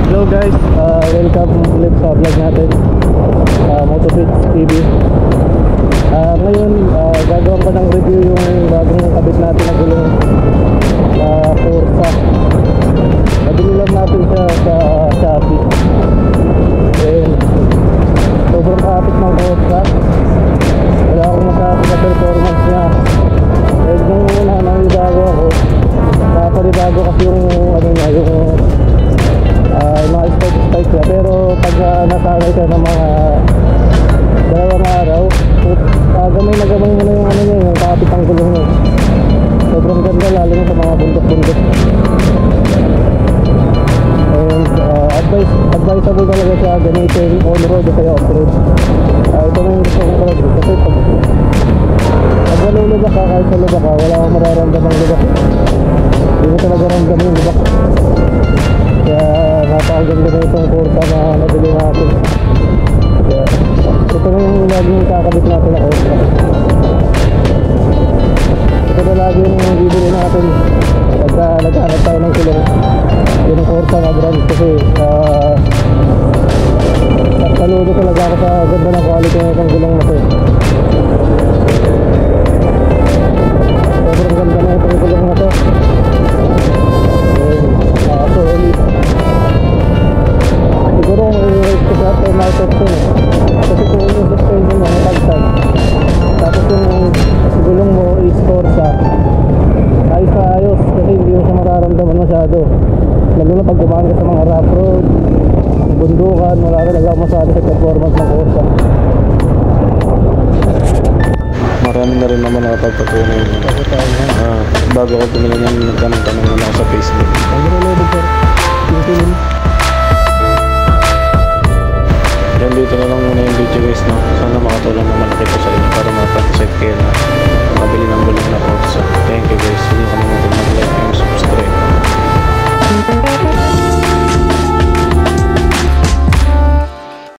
Hello guys, welcome ulit sa vlog natin, Motofix TV. Ngayon, gagawin ko ng review yung bagong kabit natin na gulong Corsa. Nabili lang natin siya sa Shopee. And sobrang kapit ng Corsa. Wala akong masabi sa performance niya. And nung una nangibago ako, napanibago kasi yung ano niya, yung mga spike niya. Pero pag nasanay ka ng mga dalawang araw, gamay na gamay mo na yung ano niya, yung kapit ang gulong niya. Sobrang ganda, lalo na sa mga bundok-bundok. And advisable talaga siya gamitin on road o kaya off road. Ito na yung gusto kong talaga kasi pag nalulubak ka, kahit sa lubak ka, wala akong mararamdaman ng lubak. Hindi mo talaga ramdam yung lubak. Kaya napakaganda na itong Corsa na nabili natin. Kaya ito na yung laging kakabit natin na Corsa. Ito na lagi yung bibili natin pagka naghanap tayo ng kulong. Yun ang Corsa na brand kasi saludo talaga ako sa ganda ng quality ng itong gulong na ito. Sobrang ganda na itong gulong na ito. Siguro kung i-rate ko sa 10 out of 10 kasi kung yung suspension mo matagtag tapos yung gulong mo is Corsa, ayos na ayos kasi hindi mo siya mararamdaman masyado, lalo na pag dumaan ka sa mga rough road, bundukan, wala talaga masabi sa performance ng Corsa. Marami na rin naman nakapagpatunay bago ko tumingin yan, nagtanong-tanong muna ako sa Facebook. Ang nilolobog sir, tingin. Yan, dito na lang muna yung video guys, no? Sana makatulong naman ako sa inyo para mapag-set kayo na